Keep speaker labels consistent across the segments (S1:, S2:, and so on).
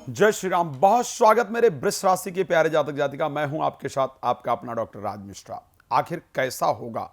S1: जय श्री राम। बहुत स्वागत मेरे वृष राशि के प्यारे जातक जातिका। मैं हूं आपके साथ आपका अपना डॉक्टर राज मिश्रा। आखिर कैसा होगा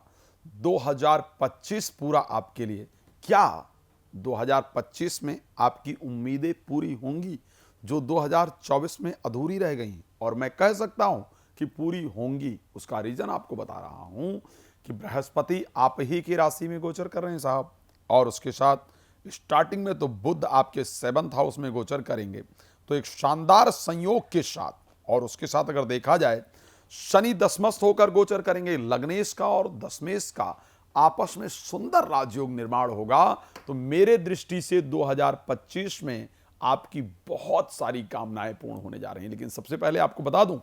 S1: 2025 पूरा आपके लिए? क्या 2025 में आपकी उम्मीदें पूरी होंगी जो 2024 में अधूरी रह गई? और मैं कह सकता हूं कि पूरी होंगी। उसका रीजन आपको बता रहा हूं कि बृहस्पति आप ही की राशि में गोचर कर रहे हैं साहब, और उसके साथ स्टार्टिंग में तो बुध आपके 7th हाउस में गोचर करेंगे, तो एक शानदार संयोग के साथ। और उसके साथ अगर देखा जाए शनि दशमस्थ होकर गोचर करेंगे। लग्नेश का और दशमेश का आपस में सुंदर राजयोग निर्माण होगा। तो मेरे दृष्टि से 2025 में आपकी बहुत सारी कामनाएं पूर्ण होने जा रही हैं। लेकिन सबसे पहले आपको बता दूं,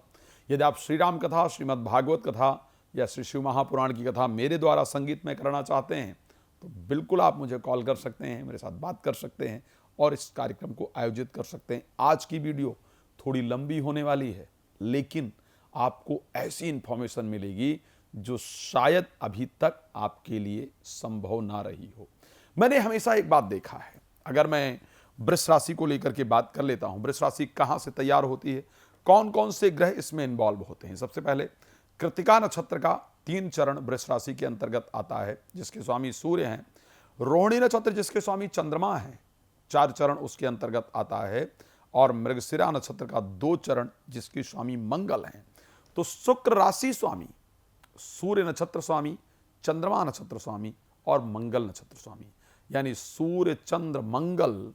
S1: यदि आप श्री राम कथा, श्रीमद् भागवत कथा या श्री शिव महापुराण की कथा मेरे द्वारा संगीत में करना चाहते हैं तो बिल्कुल आप मुझे कॉल कर सकते हैं, मेरे साथ बात कर सकते हैं और इस कार्यक्रम को आयोजित कर सकते हैं। आज की वीडियो थोड़ी लंबी होने वाली है, लेकिन आपको ऐसी इंफॉर्मेशन मिलेगी जो शायद अभी तक आपके लिए संभव ना रही हो। मैंने हमेशा एक बात देखा है, अगर मैं वृष राशि को लेकर के बात कर लेता हूं, वृष राशि कहां से तैयार होती है, कौन कौन से ग्रह इसमें इन्वॉल्व होते हैं। सबसे पहले कृत्तिका नक्षत्र का 3 चरण वृष राशि के अंतर्गत आता है, जिसके स्वामी सूर्य हैं। रोहिणी नक्षत्र जिसके स्वामी चंद्रमा हैं, 4 चरण उसके अंतर्गत आता है। और मृगशिरा नक्षत्र का 2 चरण जिसके स्वामी मंगल हैं। तो शुक्र राशि स्वामी, सूर्य नक्षत्र स्वामी, चंद्रमा नक्षत्र स्वामी और मंगल नक्षत्र स्वामी, यानी सूर्य चंद्र मंगल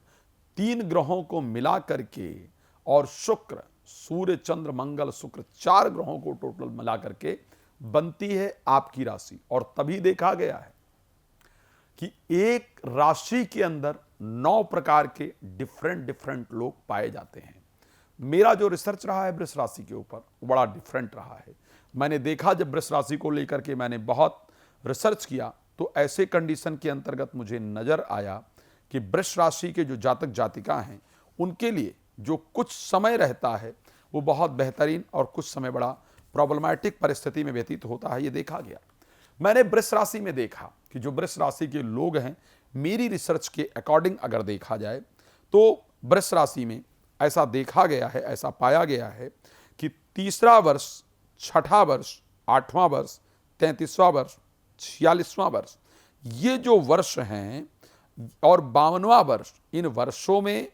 S1: 3 ग्रहों को मिला करके, और शुक्र, सूर्य चंद्र मंगल शुक्र 4 ग्रहों को टोटल मिला करके बनती है आपकी राशि। और तभी देखा गया है कि एक राशि के अंदर 9 प्रकार के डिफरेंट लोग पाए जाते हैं। मेरा जो रिसर्च रहा है वृष राशि के ऊपर वो बड़ा डिफरेंट रहा है। मैंने देखा, जब वृष राशि को लेकर के मैंने बहुत रिसर्च किया तो ऐसे कंडीशन के अंतर्गत मुझे नजर आया कि वृष राशि के जो जातक जातिका हैं उनके लिए जो कुछ समय रहता है वो बहुत बेहतरीन और कुछ समय बड़ा प्रॉब्लमैटिक परिस्थिति में व्यतीत होता है, ये देखा गया। मैंने वृष राशि में देखा कि जो वृष राशि के लोग हैं, मेरी रिसर्च के अकॉर्डिंग अगर देखा जाए तो वृष राशि में ऐसा देखा गया है, ऐसा पाया गया है कि 3रा वर्ष, 6ठा वर्ष, 8वां वर्ष, 33वां वर्ष, 46वां वर्ष, ये जो वर्ष हैं, और 52वां वर्ष, इन वर्षों में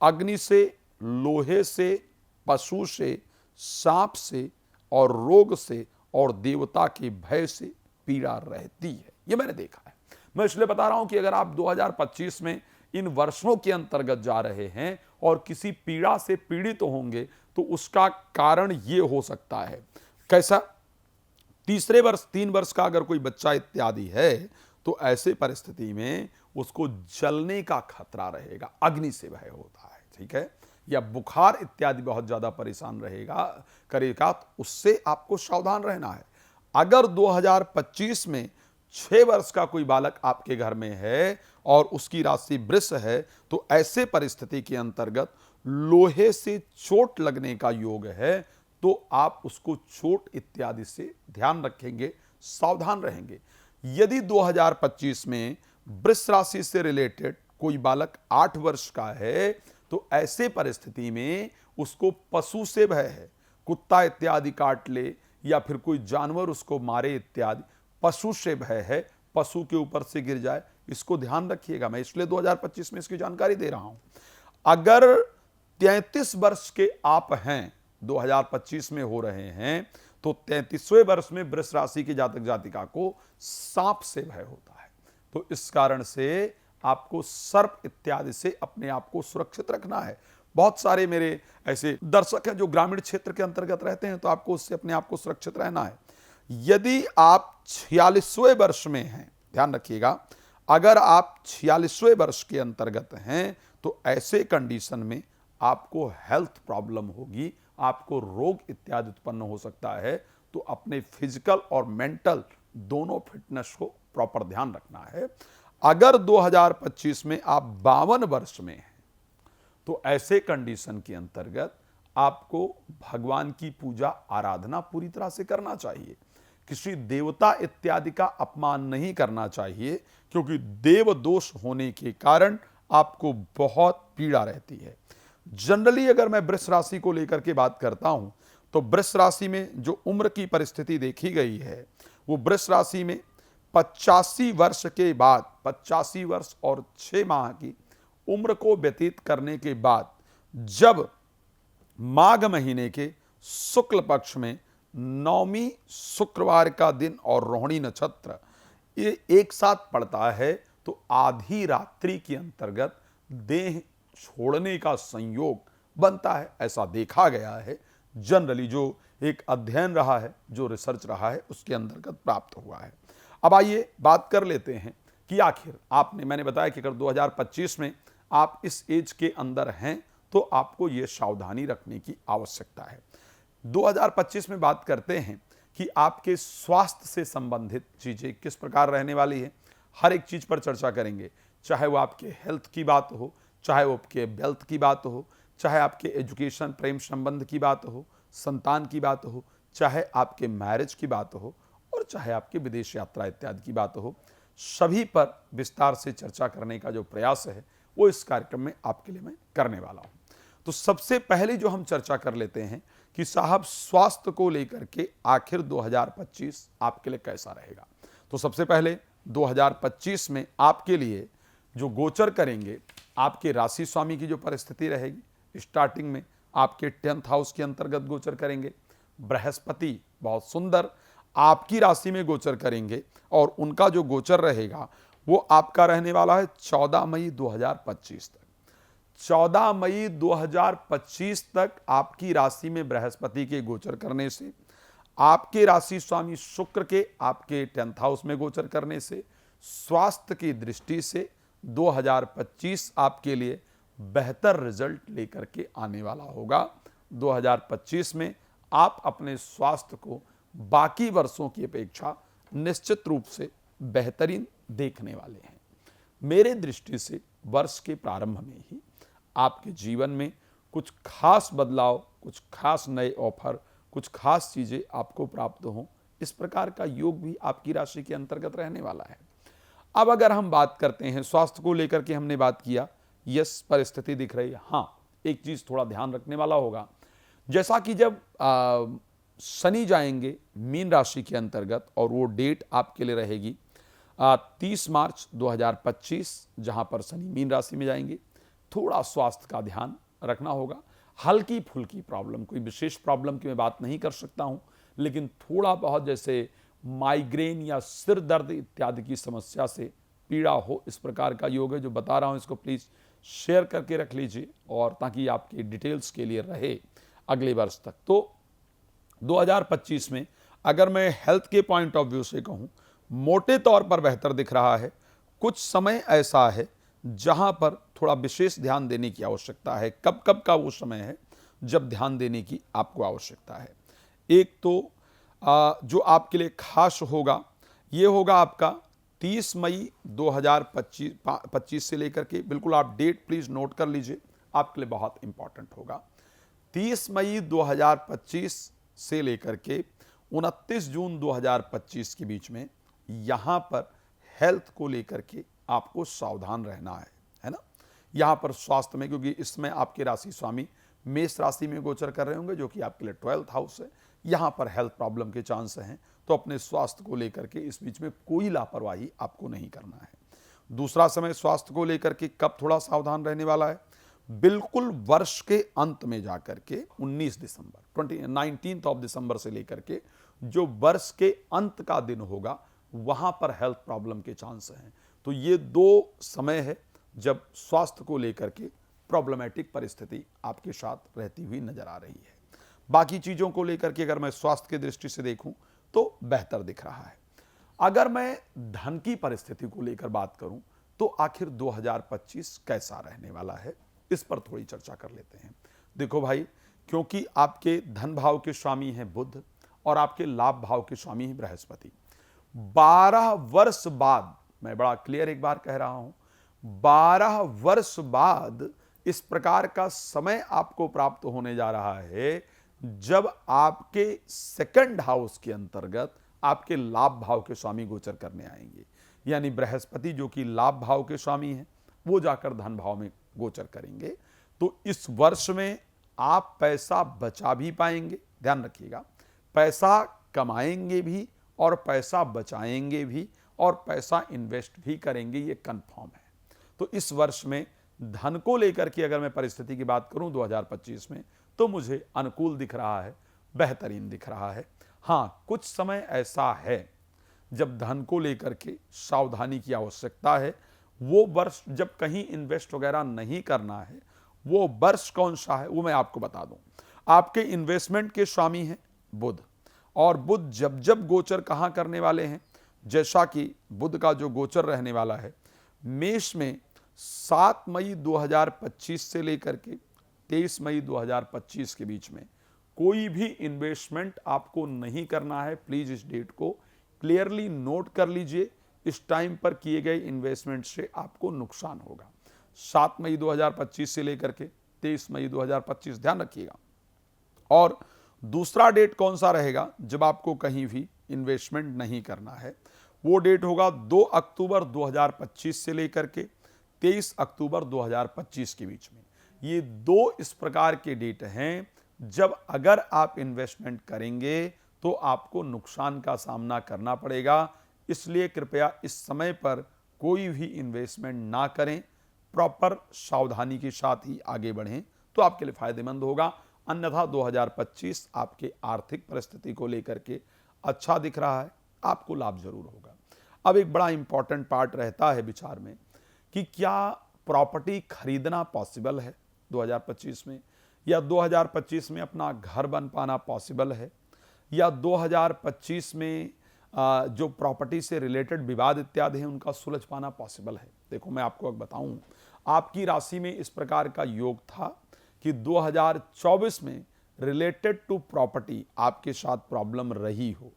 S1: अग्नि से, लोहे से, पशु से, सांप से और रोग से और देवता के भय से पीड़ा रहती है। ये मैंने देखा है। मैं इसलिए बता रहा हूं कि अगर आप 2025 में इन वर्षों के अंतर्गत जा रहे हैं और किसी पीड़ा से पीड़ित होंगे तो उसका कारण ये हो सकता है। कैसा? 3 वर्ष का अगर कोई बच्चा इत्यादि है तो ऐसे परिस्थिति में उसको जलने का खतरा रहेगा, अग्नि से भय होता है, ठीक है, या बुखार इत्यादि बहुत ज्यादा परेशान करेगा, तो उससे आपको सावधान रहना है। अगर 2025 में 6 वर्ष का कोई बालक आपके घर में है और उसकी राशि वृष है तो ऐसे परिस्थिति के अंतर्गत लोहे से चोट लगने का योग है, तो आप उसको चोट इत्यादि से ध्यान रखेंगे, सावधान रहेंगे। यदि 2025 में वृष राशि से रिलेटेड कोई बालक 8 वर्ष का है तो ऐसे परिस्थिति में उसको पशु से भय है, कुत्ता इत्यादि काट ले या फिर कोई जानवर उसको मारे इत्यादि, पशु से भय है, पशु के ऊपर से गिर जाए, इसको ध्यान रखिएगा। मैं इसलिए 2025 में इसकी जानकारी दे रहा हूं। अगर 33 वर्ष के आप हैं, 2025 में हो रहे हैं, तो 33वें वर्ष में वृष राशि के जातक जातिका को सांप से भय होता है। तो इस कारण से आपको सर्प इत्यादि से अपने आप को सुरक्षित रखना है। बहुत सारे मेरे ऐसे दर्शक हैं जो ग्रामीण क्षेत्र के अंतर्गत रहते हैं, तो आपको उससे अपने आप को सुरक्षित रहना है। यदि आप 46वें वर्ष में हैं, ध्यान रखिएगा, अगर आप 46वें वर्ष के अंतर्गत हैं तो ऐसे कंडीशन में आपको हेल्थ प्रॉब्लम होगी, आपको रोग इत्यादि उत्पन्न हो सकता है। तो अपने फिजिकल और मेंटल दोनों फिटनेस को प्रॉपर ध्यान रखना है। अगर 2025 में आप 52 वर्ष में हैं तो ऐसे कंडीशन के अंतर्गत आपको भगवान की पूजा आराधना पूरी तरह से करना चाहिए। किसी देवता इत्यादि का अपमान नहीं करना चाहिए, क्योंकि देव दोष होने के कारण आपको बहुत पीड़ा रहती है। जनरली अगर मैं वृष राशि को लेकर के बात करता हूं तो वृष राशि में जो उम्र की परिस्थिति देखी गई है वो वृष राशि में 85 वर्ष के बाद 85 वर्ष और 6 माह की उम्र को व्यतीत करने के बाद जब माघ महीने के शुक्ल पक्ष में नौवीं शुक्रवार का दिन और रोहिणी नक्षत्र ये एक साथ पड़ता है तो आधी रात्रि के अंतर्गत देह छोड़ने का संयोग बनता है। ऐसा देखा गया है, जनरली जो एक अध्ययन रहा है, जो रिसर्च रहा है, उसके अंतर्गत प्राप्त हुआ है। अब आइए बात कर लेते हैं कि आखिर मैंने बताया कि अगर 2025 में आप इस एज के अंदर हैं तो आपको ये सावधानी रखने की आवश्यकता है। 2025 में बात करते हैं कि आपके स्वास्थ्य से संबंधित चीजें किस प्रकार रहने वाली है, हर एक चीज पर चर्चा करेंगे। चाहे वो आपके हेल्थ की बात हो, चाहे वो आपके वेल्थ की बात हो, चाहे आपके एजुकेशन प्रेम संबंध की बात हो, संतान की बात हो, चाहे आपके मैरिज की बात हो और चाहे आपके विदेश यात्रा इत्यादि की बात हो, सभी पर विस्तार से चर्चा करने का जो प्रयास है वो इस कार्यक्रम में आपके लिए मैं करने वाला हूं। तो सबसे पहले जो हम चर्चा कर लेते हैं कि साहब स्वास्थ्य को लेकर के आखिर 2025 आपके लिए कैसा रहेगा। तो सबसे पहले 2025 में आपके लिए जो गोचर करेंगे, आपके राशि स्वामी की जो परिस्थिति रहेगी, स्टार्टिंग में आपके 10th हाउस के अंतर्गत गोचर करेंगे बृहस्पति, बहुत सुंदर आपकी राशि में गोचर करेंगे और उनका जो गोचर रहेगा वो आपका रहने वाला है 14 मई 2025 तक। 14 मई 2025 तक आपकी राशि में बृहस्पति के गोचर करने से, आपके राशि स्वामी शुक्र के आपके 10th हाउस में गोचर करने से, स्वास्थ्य की दृष्टि से 2025 आपके लिए बेहतर रिजल्ट लेकर के आने वाला होगा। 2025 में आप अपने स्वास्थ्य को बाकी वर्षों की अपेक्षा निश्चित रूप से बेहतरीन देखने वाले हैं। मेरे दृष्टि से वर्ष के प्रारंभ में ही आपके जीवन में कुछ खास बदलाव, कुछ खास नए ऑफर, कुछ खास चीजें आपको प्राप्त हों, इस प्रकार का योग भी आपकी राशि के अंतर्गत रहने वाला है। अब अगर हम बात करते हैं स्वास्थ्य को लेकर के, हमने बात किया, यस परिस्थिति दिख रही है। हाँ, एक चीज थोड़ा ध्यान रखने वाला होगा, जैसा कि जब शनि जाएंगे मीन राशि के अंतर्गत और वो डेट आपके लिए रहेगी 30 मार्च 2025, जहां पर शनि मीन राशि में जाएंगे, थोड़ा स्वास्थ्य का ध्यान रखना होगा। हल्की फुल्की प्रॉब्लम, कोई विशेष प्रॉब्लम की मैं बात नहीं कर सकता हूं, लेकिन थोड़ा बहुत जैसे माइग्रेन या सिर दर्द इत्यादि की समस्या से पीड़ा हो, इस प्रकार का योग है जो बता रहा हूं, इसको प्लीज शेयर करके रख लीजिए और ताकि आपके डिटेल्स के लिए रहे अगले वर्ष तक। तो 2025 में अगर मैं हेल्थ के पॉइंट ऑफ व्यू से कहूं, मोटे तौर पर बेहतर दिख रहा है। कुछ समय ऐसा है जहां पर थोड़ा विशेष ध्यान देने की आवश्यकता है। कब कब का वो समय है जब ध्यान देने की आपको आवश्यकता है। एक तो जो आपके लिए खास होगा, ये होगा आपका 30 मई 2025 से लेकर के, बिल्कुल आप डेट प्लीज नोट कर लीजिए, आपके लिए बहुत इंपॉर्टेंट होगा। 30 मई 2025 से लेकर के 29 जून 2025 के बीच में यहां पर हेल्थ को लेकर के आपको सावधान रहना है ना। यहां पर स्वास्थ्य में, क्योंकि इसमें आपके राशि स्वामी मेष राशि में गोचर कर रहे होंगे जो कि आपके लिए 12th हाउस है, यहां पर हेल्थ प्रॉब्लम के चांस हैं, तो अपने स्वास्थ्य को लेकर के इस बीच में कोई लापरवाही आपको नहीं करना है। दूसरा समय स्वास्थ्य को लेकर के कब थोड़ा सावधान रहने वाला है, बिल्कुल वर्ष के अंत में जाकर के 19 दिसंबर 19 दिसंबर से लेकर के जो वर्ष के अंत का दिन होगा वहां पर हेल्थ प्रॉब्लम के चांस हैं। तो ये दो समय है जब स्वास्थ्य को लेकर के प्रॉब्लमैटिक परिस्थिति आपके साथ रहती हुई नजर आ रही है। बाकी चीजों को लेकर के अगर मैं स्वास्थ्य की दृष्टि से देखूं तो बेहतर दिख रहा है। अगर मैं धन की परिस्थिति को लेकर बात करूं तो आखिर 2025 कैसा रहने वाला है, इस पर थोड़ी चर्चा कर लेते हैं। देखो भाई, क्योंकि आपके धन भाव के स्वामी हैं बुध और आपके लाभ भाव के स्वामी हैं बृहस्पति, 12 वर्ष बाद, मैं बड़ा क्लियर एक बार कह रहा हूं, 12 वर्ष बाद इस प्रकार का समय आपको प्राप्त होने जा रहा है जब आपके सेकंड हाउस के अंतर्गत आपके लाभ भाव के स्वामी गोचर करने आएंगे। यानी बृहस्पति जो कि लाभ भाव के स्वामी हैं वो जाकर धन भाव में गोचर करेंगे। तो इस वर्ष में आप पैसा बचा भी पाएंगे, ध्यान रखिएगा, पैसा कमाएंगे भी और पैसा बचाएंगे भी और पैसा इन्वेस्ट भी करेंगे, ये कंफर्म है। तो इस वर्ष में धन को लेकर के अगर मैं परिस्थिति की बात करूं 2025 में, तो मुझे अनुकूल दिख रहा है, बेहतरीन दिख रहा है। हाँ, कुछ समय ऐसा है जब धन को लेकर के सावधानी की आवश्यकता है। वो वर्ष जब कहीं इन्वेस्ट वगैरह नहीं करना है, वो वर्ष कौन सा है वो मैं आपको बता दूं। आपके इन्वेस्टमेंट के स्वामी हैं बुध, और बुध जब जब गोचर कहाँ करने वाले हैं, जैसा कि बुध का जो गोचर रहने वाला है मेष में 7 मई 2025 से लेकर के 23 मई 2025 के बीच में कोई भी इन्वेस्टमेंट आपको नहीं करना है। प्लीज इस डेट को क्लियरली नोट कर लीजिए। इस टाइम पर किए गए इन्वेस्टमेंट से आपको नुकसान होगा। 7 मई 2025 से लेकर के 23 मई 2025 ध्यान रखिएगा। और दूसरा डेट कौन सा रहेगा जब आपको कहीं भी इन्वेस्टमेंट नहीं करना है, वो डेट होगा 2 अक्टूबर 2025 से लेकर के 23 अक्टूबर 2025 के बीच में। ये दो इस प्रकार के डेट हैं जब अगर आप इन्वेस्टमेंट करेंगे तो आपको नुकसान का सामना करना पड़ेगा। इसलिए कृपया इस समय पर कोई भी इन्वेस्टमेंट ना करें, प्रॉपर सावधानी के साथ ही आगे बढ़ें तो आपके लिए फायदेमंद होगा। अन्यथा 2025 आपके आर्थिक परिस्थिति को लेकर के अच्छा दिख रहा है, आपको लाभ जरूर होगा। अब एक बड़ा इंपॉर्टेंट पार्ट रहता है विचार में कि क्या प्रॉपर्टी खरीदना पॉसिबल है 2025 में, या 2025 में अपना घर बन पाना पॉसिबल है, या 2025 में जो प्रॉपर्टी से रिलेटेड विवाद इत्यादि हैं उनका सुलझ पाना पॉसिबल है। देखो मैं आपको अब बताऊं, आपकी राशि में इस प्रकार का योग था कि 2024 में रिलेटेड टू प्रॉपर्टी आपके साथ प्रॉब्लम रही हो,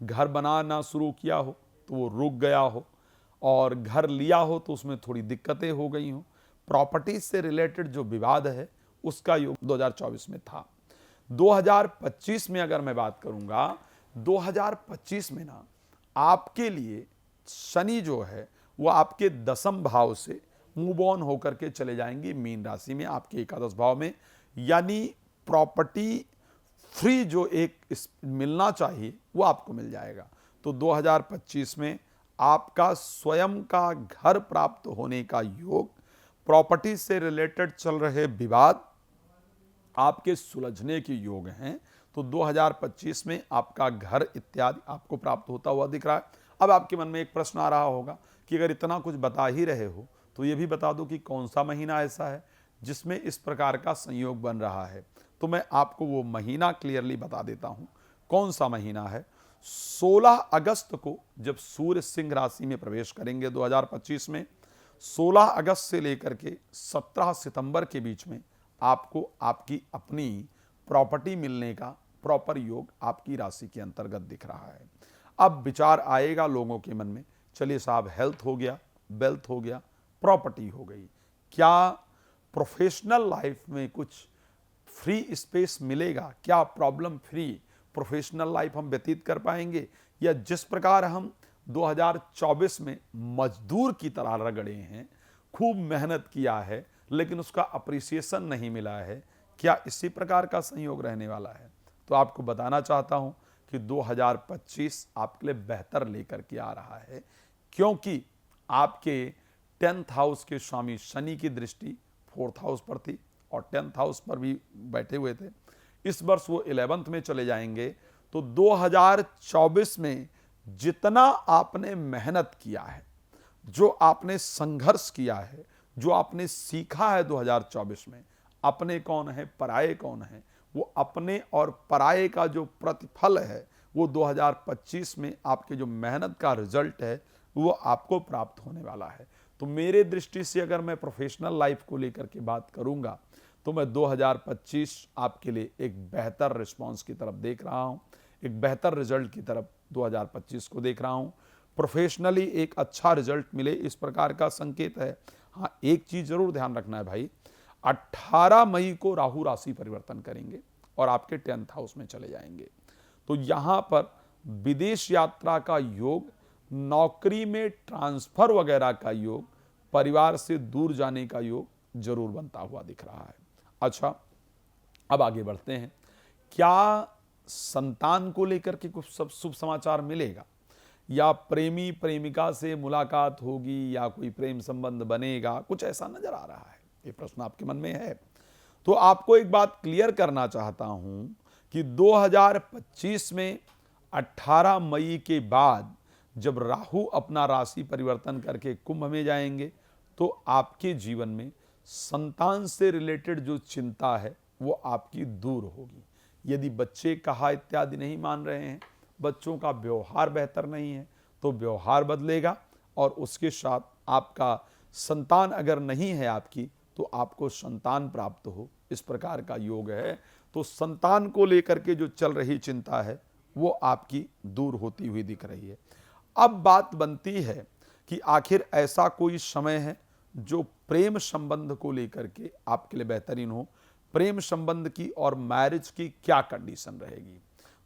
S1: घर बनाना शुरू किया हो तो वो रुक गया हो, और घर लिया हो तो उसमें थोड़ी दिक्कतें हो गई हो। प्रॉपर्टी से रिलेटेड जो विवाद है उसका योग 2024 में था। 2025 में अगर मैं बात करूंगा, 2025 में ना आपके लिए शनि जो है वो आपके 10वें भाव से मूव ऑन होकर के चले जाएंगे मीन राशि में, आपके 11 भाव में। यानी प्रॉपर्टी फ्री जो एक मिलना चाहिए वो आपको मिल जाएगा। तो 2025 में आपका स्वयं का घर प्राप्त होने का योग, प्रॉपर्टी से रिलेटेड चल रहे विवाद आपके सुलझने के योग हैं। तो 2025 में आपका घर इत्यादि आपको प्राप्त होता हुआ दिख रहा है। अब आपके मन में एक प्रश्न आ रहा होगा कि अगर इतना कुछ बता ही रहे हो तो ये भी बता दो कि कौन सा महीना ऐसा है जिसमें इस प्रकार का संयोग बन रहा है। तो मैं आपको वो महीना क्लियरली बता देता हूं कौन सा महीना है। 16 अगस्त को जब सूर्य सिंह राशि में प्रवेश करेंगे 2025 में, 16 अगस्त से लेकर के 17 सितंबर के बीच में आपको आपकी अपनी प्रॉपर्टी मिलने का प्रॉपर योग आपकी राशि के अंतर्गत दिख रहा है। अब विचार आएगा लोगों के मन में, चलिए साहब हेल्थ हो गया, वेल्थ हो गया, प्रॉपर्टी हो गई, क्या प्रोफेशनल लाइफ में कुछ फ्री स्पेस मिलेगा? क्या प्रॉब्लम फ्री प्रोफेशनल लाइफ हम व्यतीत कर पाएंगे, या जिस प्रकार हम 2024 में मजदूर की तरह रगड़े हैं, खूब मेहनत किया है लेकिन उसका अप्रिसिएशन नहीं मिला है, क्या इसी प्रकार का संयोग रहने वाला है? तो आपको बताना चाहता हूं कि 2025 आपके लिए बेहतर लेकर के आ रहा है, क्योंकि आपके 10th हाउस के स्वामी शनि की दृष्टि 4th हाउस पर थी और 10th हाउस पर भी बैठे हुए थे। इस वर्ष वो 11th में चले जाएंगे। तो 2024 में जितना आपने मेहनत किया है, जो आपने संघर्ष किया है, जो आपने सीखा है 2024 में, अपने कौन है पराये कौन है, वो अपने और पराये का जो प्रतिफल है वो 2025 में आपके जो मेहनत का रिजल्ट है वो आपको प्राप्त होने वाला है। तो मेरे दृष्टि से अगर मैं प्रोफेशनल लाइफ को लेकर के बात करूंगा तो मैं 2025 आपके लिए एक बेहतर रिस्पांस की तरफ देख रहा हूं, एक बेहतर रिजल्ट की तरफ 2025 को देख रहा हूं। प्रोफेशनली एक अच्छा रिजल्ट मिले इस प्रकार का संकेत है। हाँ, एक चीज जरूर ध्यान रखना है भाई, 18 मई को राहु राशि परिवर्तन करेंगे और आपके 10th हाउस में चले जाएंगे। तो यहां पर विदेश यात्रा का योग, नौकरी में ट्रांसफर वगैरह का योग, परिवार से दूर जाने का योग जरूर बनता हुआ दिख रहा है। अच्छा, अब आगे बढ़ते हैं। क्या संतान को लेकर के कुछ सब शुभ समाचार मिलेगा, या प्रेमी प्रेमिका से मुलाकात होगी, या कोई प्रेम संबंध बनेगा, कुछ ऐसा नजर आ रहा है? ये प्रश्न आपके मन में है तो आपको एक बात क्लियर करना चाहता हूं कि 2025 में 18 मई के बाद जब राहु अपना राशि परिवर्तन करके कुंभ में जाएंगे तो आपके जीवन में संतान से रिलेटेड जो चिंता है वो आपकी दूर होगी। यदि बच्चे कहा इत्यादि नहीं मान रहे हैं, बच्चों का व्यवहार बेहतर नहीं है, तो व्यवहार बदलेगा। और उसके साथ आपका संतान अगर नहीं है आपकी, तो आपको संतान प्राप्त हो, इस प्रकार का योग है। तो संतान को लेकर के जो चल रही चिंता है वो आपकी दूर होती हुई दिख रही है। अब बात बनती है कि आखिर ऐसा कोई समय है जो प्रेम संबंध को लेकर के आपके लिए बेहतरीन हो। प्रेम संबंध की और मैरिज की क्या कंडीशन रहेगी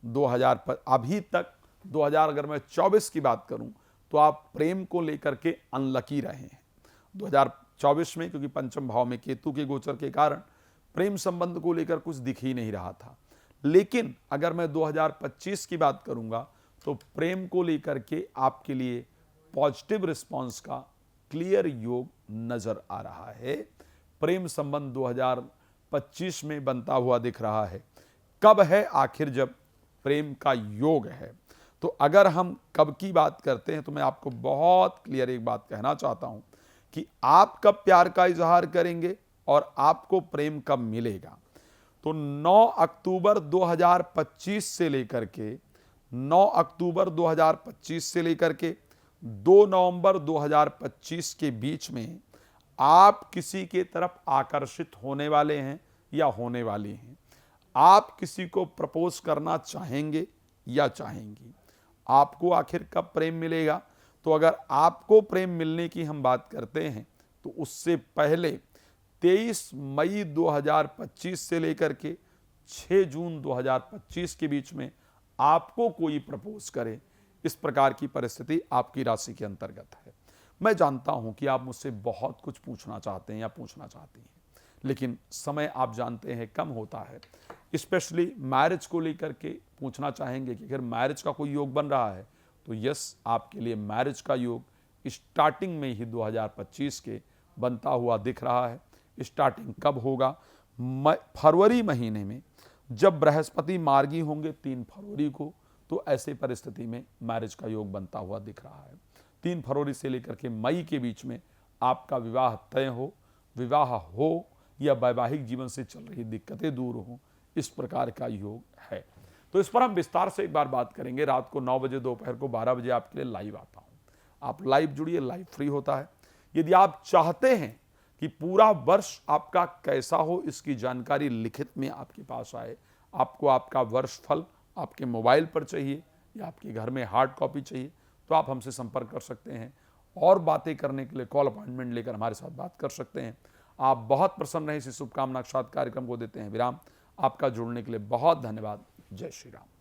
S1: 2000 पर? अभी तक 2000 अगर मैं 24 की बात करूं तो आप प्रेम को लेकर के अनलकी रहे हैं 2024 में, क्योंकि पंचम भाव में केतु के गोचर के कारण प्रेम संबंध को लेकर कुछ दिख ही नहीं रहा था। लेकिन अगर मैं 2025 की बात करूंगा तो प्रेम को लेकर के आपके लिए पॉजिटिव रिस्पांस का क्लियर योग नजर आ रहा है। प्रेम संबंध 2025 में बनता हुआ दिख रहा है। कब है आखिर जब प्रेम का योग है? तो अगर हम कब की बात करते हैं तो मैं आपको बहुत क्लियर एक बात कहना चाहता हूं कि आप कब प्यार का इजहार करेंगे और आपको प्रेम कब मिलेगा। तो 9 अक्टूबर 2025 से लेकर के 9 अक्टूबर 2025 से लेकर के 2 नवंबर 2025 के बीच में आप किसी के तरफ आकर्षित होने वाले हैं या होने वाली हैं। आप किसी को प्रपोज करना चाहेंगे या चाहेंगी। आपको आखिर कब प्रेम मिलेगा? तो अगर आपको प्रेम मिलने की हम बात करते हैं तो उससे पहले 23 मई 2025 से लेकर के 6 जून 2025 के बीच में आपको कोई प्रपोज करे, इस प्रकार की परिस्थिति आपकी राशि के अंतर्गत है। मैं जानता हूं कि आप मुझसे बहुत कुछ पूछना चाहते हैं या पूछना चाहती हैं, लेकिन समय आप जानते हैं कम होता है। स्पेशली मैरिज को लेकर के पूछना चाहेंगे कि अगर मैरिज का कोई योग बन रहा है तो यस, आपके लिए मैरिज का योग स्टार्टिंग में ही 2025 के बनता हुआ दिख रहा है। स्टार्टिंग कब होगा? फरवरी महीने में जब बृहस्पति मार्गी होंगे 3 फरवरी को, तो ऐसे परिस्थिति में मैरिज का योग बनता हुआ दिख रहा है। 3 फरवरी से लेकर के मई के बीच में आपका विवाह तय हो, विवाह हो या वैवाहिक जीवन से चल रही दिक्कतें दूर हो, इस प्रकार का योग है। तो इस पर हम विस्तार से एक बार बात करेंगे। रात को 9 बजे, दोपहर को 12 बजे आपके लिए लाइव आता हूं। आप लाइव जुड़िए, लाइव फ्री होता है। यदि आप चाहते हैं कि पूरा वर्ष आपका कैसा हो, इसकी जानकारी लिखित में आपके पास आए, आपको आपका वर्ष फल आपके मोबाइल पर चाहिए या आपके घर में हार्ड कॉपी चाहिए, तो आप हमसे संपर्क कर सकते हैं और बातें करने के लिए कॉल अपॉइंटमेंट लेकर हमारे साथ बात कर सकते हैं। आप बहुत प्रसन्न रहें, इसी शुभकामना के साथ कार्यक्रम को देते हैं विराम। आपका जुड़ने के लिए बहुत धन्यवाद। जय श्री राम।